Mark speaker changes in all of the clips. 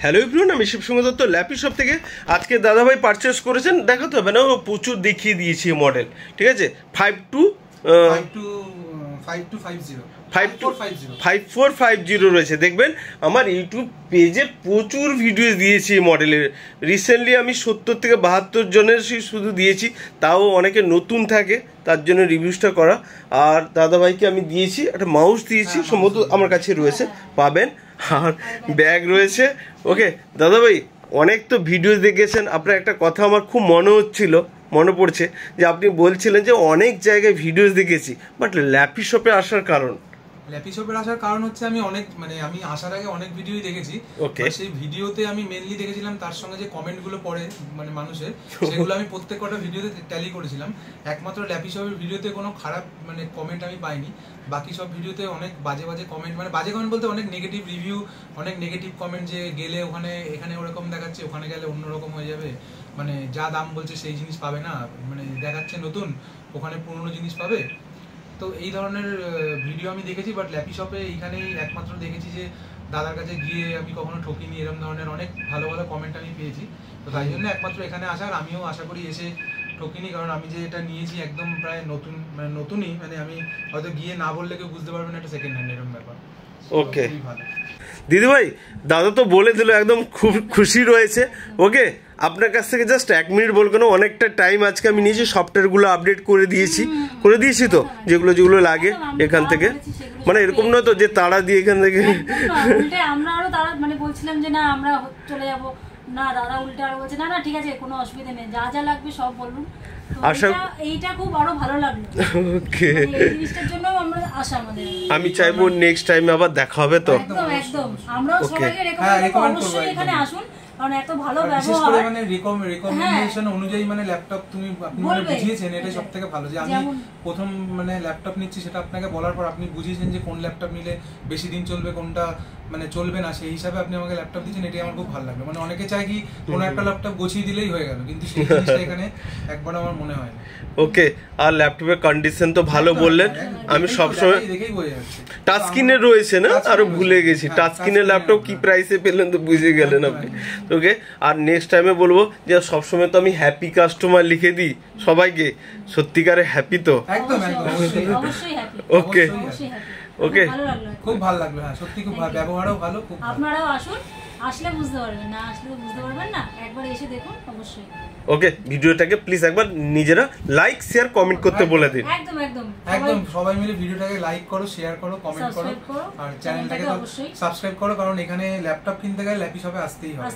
Speaker 1: Hello everyone, আমি শিবসঙ্গ Dutta lappy shop থেকে। আজকে দাদাভাই পারচেস করেছেন, দেখাতে হবে না, ও প্রচুর দেখিয়ে দিয়েছি মডেল। ঠিক আছে, 5450 রয়েছে। দেখবেন আমার ইউটিউব পেজে প্রচুর ভিডিও দিয়েছি এই মডেলের। রিসেন্টলি আমি 70 থেকে 72 জনের শুধু দিয়েছি, তাও অনেকে নতুন থাকে তার জন্য রিভিউসটা করা। আর দাদাভাইকে আমি দিয়েছি একটা মাউস দিয়েছি, সম্ভবত আমার কাছে রয়েছে, পাবেন। আর ব্যাগ রয়েছে। ওকে দাদাভাই, অনেক তো ভিডিও দেখেছেন আপনার। একটা কথা আমার খুব মনে পড়ছে যে আপনি বলছিলেন যে অনেক জায়গায় ভিডিওস দেখেছি, বাট ল্যাপি শপে আসার কারণ?
Speaker 2: ল্যাপি শপের আসার কারণ হচ্ছে আমি আমি আসার আগে অনেক ভিডিওই দেখেছি। সেই ভিডিওতে আমি মেনলি দেখেছিলাম তার সঙ্গে যে কমেন্টগুলো পড়ে মানুষের, সেগুলো আমি প্রত্যেকটা ভিডিওতে ট্যালি করেছিলাম। একমাত্র ল্যাপি শপের ভিডিওতে কোনো খারাপ কমেন্ট আমি পাইনি। বাকি সব ভিডিওতে অনেক বাজে কমেন্ট, বাজে কমেন্ট বলতে অনেক নেগেটিভ রিভিউ, অনেক নেগেটিভ কমেন্ট, যে গেলে এখানে ওরকম দেখাচ্ছে, ওখানে গেলে অন্যরকম হয়ে যাবে, যা দাম বলছে সেই জিনিস পাবে না, দেখাচ্ছে নতুন, ওখানে পুরনো জিনিস পাবে। তো এই ধরনের ভিডিও আমি দেখেছি, বাট ল্যাপি শপে এইখানেই একমাত্র দেখেছি যে দাদার কাছে গিয়ে আমি কখনো ঠকিনি, এরকম ধরনের অনেক ভালো কমেন্ট আমি পেয়েছি। তো তাই জন্য একমাত্র এখানে আসার, আমিও আশা করি এসে ঠকিনি, কারণ আমি যে এটা নিয়েছি একদম প্রায় নতুন, নতুনই, আমি হয়তো গিয়ে না বললে কেউ বুঝতে পারবে না এটা সেকেন্ড হ্যান্ড, এরকম ব্যাপার।
Speaker 1: ওকে দিদিভাই, দাদা তো বলে দিল, একদম খুব খুশি রয়েছে। ওকে, আপনার কাছ থেকে জাস্ট 1 মিনিট বলবো না, অনেকটা টাইম আজকে আমি নিয়েছি, সফটওয়্যারগুলো আপডেট করে দিয়েছি তো, যেগুলো লাগে এখান থেকে, এরকম নয় তো যে তাড়া দিয়ে এখান থেকে
Speaker 3: আমরা আরো তারা বলছিলাম যে না আমরা চলে যাব, না দাদা উল্টে আরো বলছে না ঠিক আছে কোনো অসুবিধা নেই, যা লাগবে সব বলুন। এইটা খুব আরো ভালো লাগলো। ওকে, এই জিনিসটার জন্য আমরা আশা,
Speaker 1: আমি চাইবো নেক্সট টাইম আবার দেখা হবে তো।
Speaker 3: একদম আমরাও সবাইকে রেকমেন্ড করব অবশ্যই এখানে আসুন, কারণ এত ভালো ব্যবহার,
Speaker 2: রিকমেন্ডেশন অনুযায়ী ল্যাপটপ আপনি বুঝিয়েছেন, এটাই সবথেকে ভালো। যে আমি প্রথম ল্যাপটপ নিচ্ছি সেটা আপনাকে বলার পর আপনি বুঝিয়েছেন যে কোন ল্যাপটপ নিলে বেশি দিন চলবে, কোনটা চলবে না, সেই হিসাবে আপনি আমাকে ল্যাপটপ দিচ্ছেন, এটাই আমার খুব ভালো লাগলো। অনেকে চায় কি কোনো একটা ল্যাপটপ গুছিয়ে দিলেই হয়ে গেল, কিন্তু সেই জিনিসটা এখানে একবার আমার মনে হয় না।
Speaker 1: ওকে, আর ল্যাপটপের কন্ডিশন তো ভালো বললেন। আমি সবসময়
Speaker 2: দেখেই বোঝা যাচ্ছে
Speaker 1: টাচ স্ক্রিনের রয়েছে না, আরো ভুলে গেছি টাচ স্ক্রিনের ল্যাপটপ কি প্রাইসে পেলেন তো বুঝে গেলেন আপনি। ওকে, আর নেক্সট টাইমে বলবো যে সবসময় তো আমি হ্যাপি কাস্টমার লিখে দিই সবাইকে, সত্যিকারে হ্যাপি তো?
Speaker 2: একদম
Speaker 3: অবশ্যই হ্যাপি।
Speaker 1: ওকে ওকে,
Speaker 2: খুব ভালো লাগলো। হ্যাঁ সত্যি খুব ভালো, ব্যবহারও ভালো।
Speaker 3: আপনারাও আসুন, আসলে বুঝতে পারবেন, না আসলে বুঝতে পারবেন না, একবার এসে দেখুন অবশ্যই।
Speaker 1: ওকে, ভিডিওটাকে প্লিজ একবার নিজেরা লাইক শেয়ার কমেন্ট করতে বলে দিন।
Speaker 3: একদম একদম
Speaker 2: একদম সবাই মিলে ভিডিওটাকে লাইক করো, শেয়ার করো, কমেন্ট করো, আর চ্যানেলটাকে সাবস্ক্রাইব করো, কারণ এখানে ল্যাপটপ কিনতে গেলে ল্যাপি শপে আসতেই হয়।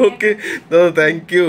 Speaker 1: ওকে, তো থ্যাংক ইউ।